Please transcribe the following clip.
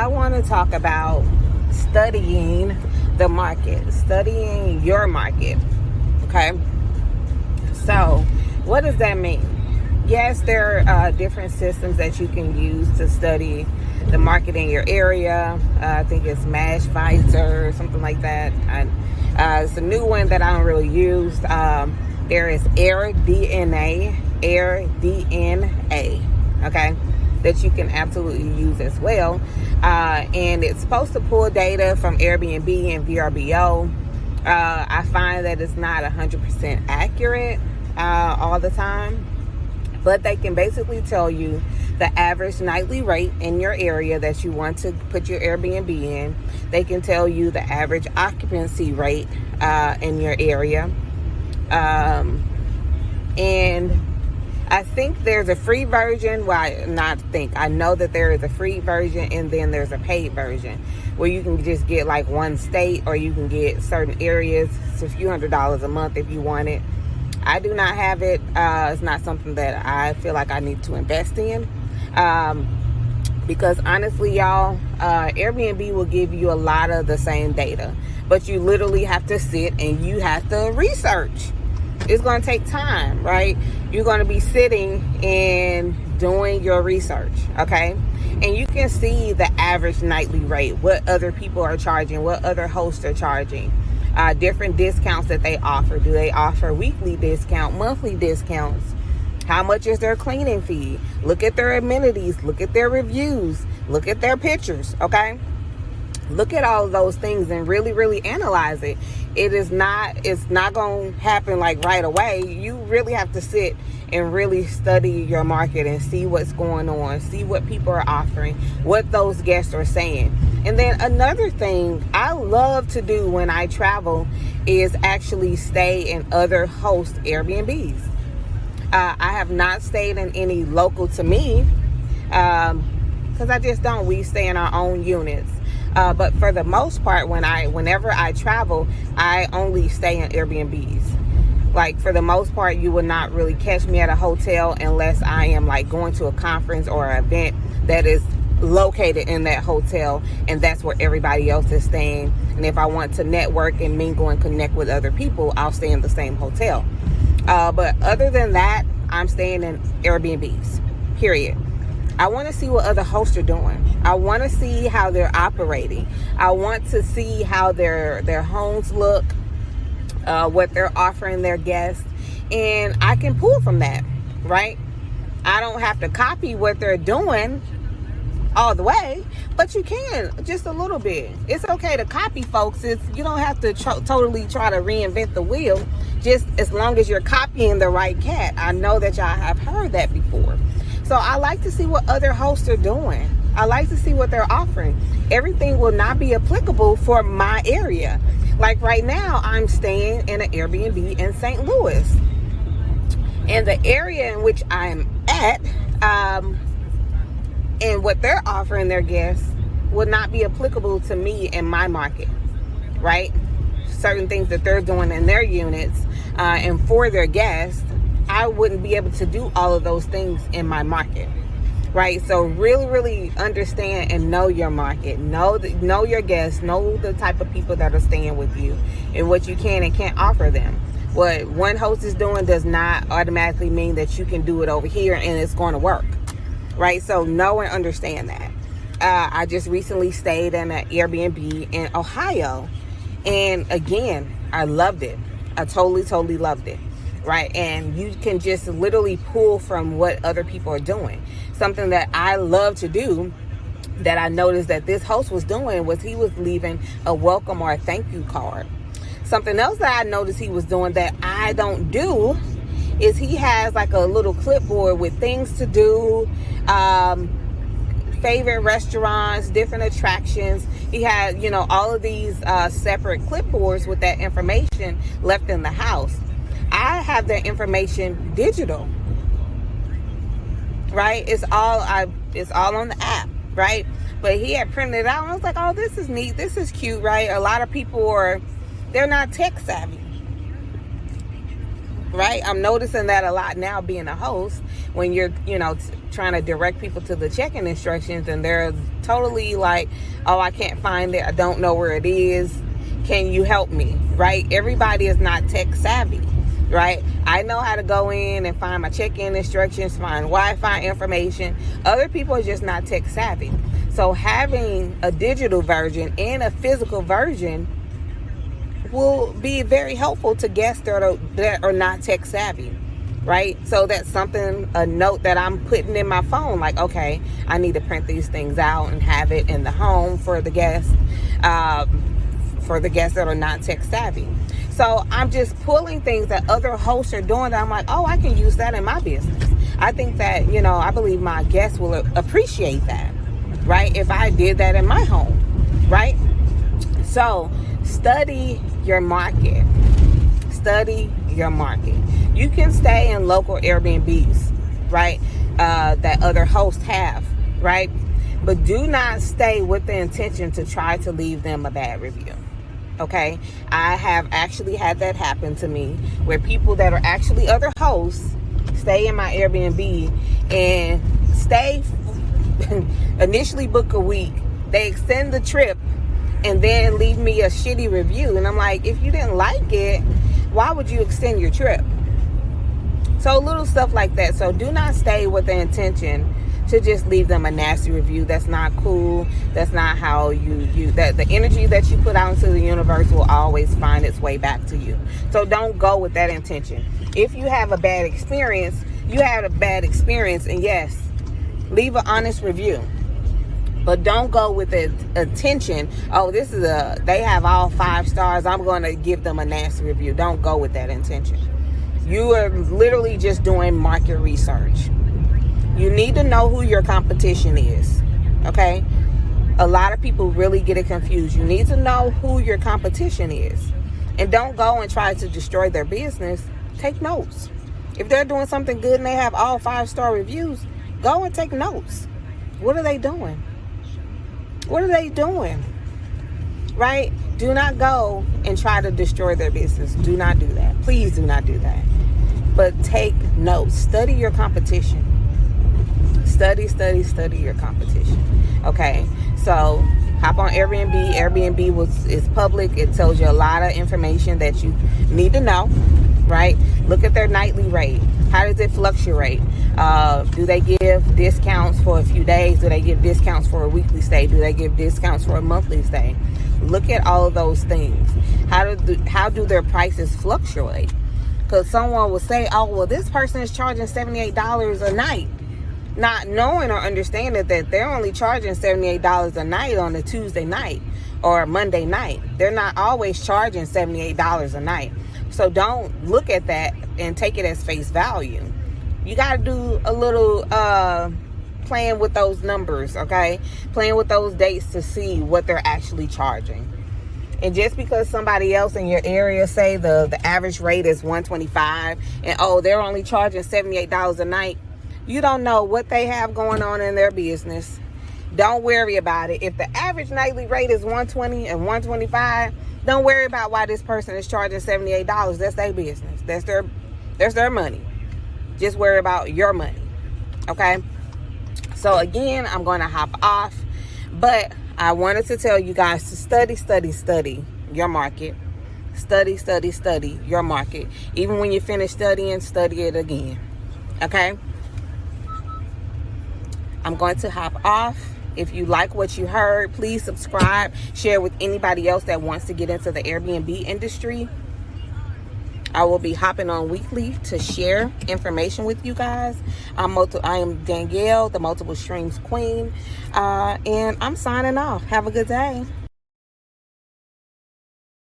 I want to talk about studying the market, studying your market. Okay. So what does that mean? Yes, there are different systems that you can use to study the market in your area. I think it's Mashvisor or something like that. It's a new one that I don't really use. There is AirDNA, okay, that you can absolutely use as well. And it's supposed to pull data from Airbnb and VRBO. I find that it's not 100% accurate all the time, but they can basically tell you the average nightly rate in your area that you want to put your Airbnb in. They can tell you the average occupancy rate in your area. And I think there's a free version. I know that there is a free version, and then there's a paid version where you can just get like one state, or you can get certain areas. It's a few $100s a month if you want it. I do not have it. It's not something that I feel like I need to invest in. Because honestly, y'all, Airbnb will give you a lot of the same data, but you literally have to sit and you have to research. It's going to take time, right? You're going to be sitting and doing your research, okay? And you can see the average nightly rate, what other people are charging, what other hosts are charging. Different discounts that they offer. Do they offer weekly discount, monthly discounts? How much is their cleaning fee? Look at their amenities. Look at their reviews. Look at their pictures, okay? Look at all of those things and really analyze it. It's not going to happen like right away. You really have to sit and really study your market and see what's going on, see what people are offering, what those guests are saying. And then another thing I love to do when I travel is actually stay in other host Airbnbs. I have not stayed in any local to me because I just don't. We stay in our own units. But for the most part, whenever I travel, I only stay in Airbnbs. Like, for the most part, you will not really catch me at a hotel unless I am like going to a conference or an event that is located in that hotel, and that's where everybody else is staying. And if I want to network and mingle and connect with other people, I'll stay in the same hotel. But other than that, I'm staying in Airbnbs, period. I want to see what other hosts are doing. I want to see how they're operating. I want to see how their homes look, what they're offering their guests, and I can pull from that, right? I don't have to copy what they're doing all the way, but you can just a little bit. It's okay to copy, folks. You don't have to totally try to reinvent the wheel, just as long as you're copying the right cat. I know that y'all have heard that before. So I like to see what other hosts are doing. I like to see what they're offering. Everything will not be applicable for my area. Like right now, I'm staying in an Airbnb in St. Louis. And the area in which I'm at, and what they're offering their guests will not be applicable to me in my market, right? Certain things that they're doing in their units and for their guests, I wouldn't be able to do all of those things in my market, right? So really understand and know your market, know your guests, know the type of people that are staying with you and what you can and can't offer them. What one host is doing does not automatically mean that you can do it over here and it's going to work, right? So know and understand that. I just recently stayed in an Airbnb in Ohio, and again, I loved it. I totally loved it. Right, and you can just literally pull from what other people are doing. Something that I love to do, that I noticed that this host was doing, was he was leaving a welcome or a thank you card. Something else that I noticed he was doing that I don't do is he has like a little clipboard with things to do, favorite restaurants, different attractions. He had, all of these separate clipboards with that information left in the house. I have that information digital, right? It's all on the app, right? But he had printed it out, and I was like, oh, this is neat. This is cute, right? A lot of people they're not tech savvy. right? I'm noticing that a lot now being a host, when you're, trying to direct people to the check-in instructions and they're totally like, oh, I can't find it. I don't know where it is. Can you help me? Right? Everybody is not tech savvy, right? I know how to go in and find my check-in instructions, find Wi-Fi information. Other people are just not tech savvy. So having a digital version and a physical version will be very helpful to guests that are not tech savvy, right? So that's something, a note that I'm putting in my phone, like, okay, I need to print these things out and have it in the home for the guests, that are not tech savvy. So I'm just pulling things that other hosts are doing that I'm like, oh, I can use that in my business. I think that, I believe my guests will appreciate that, right? If I did that in my home, right? So study your market. Study your market. You can stay in local Airbnbs, right? That other hosts have, right? But do not stay with the intention to try to leave them a bad review. Okay? I have actually had that happen to me, where people that are actually other hosts stay in my Airbnb and stay initially book a week. They extend the trip and then leave me a shitty review. And I'm like, if you didn't like it, why would you extend your trip? So little stuff like that. So do not stay with the intention to just leave them a nasty review. That's not cool. That's not how that the energy that you put out into the universe will always find its way back to you. So don't go with that intention. If you have a bad experience, you had a bad experience, and yes, leave an honest review. But don't go with the intention, oh, they have all 5 stars, I'm going to give them a nasty review. Don't go with that intention. You are literally just doing market research. You need to know who your competition is, okay? A lot of people really get it confused. You need to know who your competition is. And don't go and try to destroy their business. Take notes. If they're doing something good and they have all 5-star reviews, go and take notes. What are they doing? What are they doing? Right? Do not go and try to destroy their business. Do not do that. Please do not do that. But take notes. Study your competition. Study your competition. Okay? So hop on Airbnb. Airbnb is public. It tells you a lot of information that you need to know. Right? Look at their nightly rate. How does it fluctuate? Do they give discounts for a few days? Do they give discounts for a weekly stay? Do they give discounts for a monthly stay? Look at all of those things. How do their prices fluctuate? Because someone will say, oh, well, this person is charging $78 a night. Not knowing or understanding that they're only charging $78 a night on a Tuesday night or a Monday night. They're not always charging $78 a night. So don't look at that and take it as face value. You got to do a little playing with those numbers, okay? Playing with those dates to see what they're actually charging. And just because somebody else in your area say the average rate is $125 and, oh, they're only charging $78 a night, you don't know what they have going on in their business. Don't worry about it. If the average nightly rate is $120 and $125, don't worry about why this person is charging $78. That's their business. That's their money. Just worry about your money. Okay? So again, I'm going to hop off. But I wanted to tell you guys to study your market. Study your market. Even when you finish studying, study it again. Okay? I'm going to hop off. If you like what you heard, please subscribe. Share with anybody else that wants to get into the Airbnb industry. I will be hopping on weekly to share information with you guys. I am Danielle, the Multiple Streams Queen. And I'm signing off. Have a good day.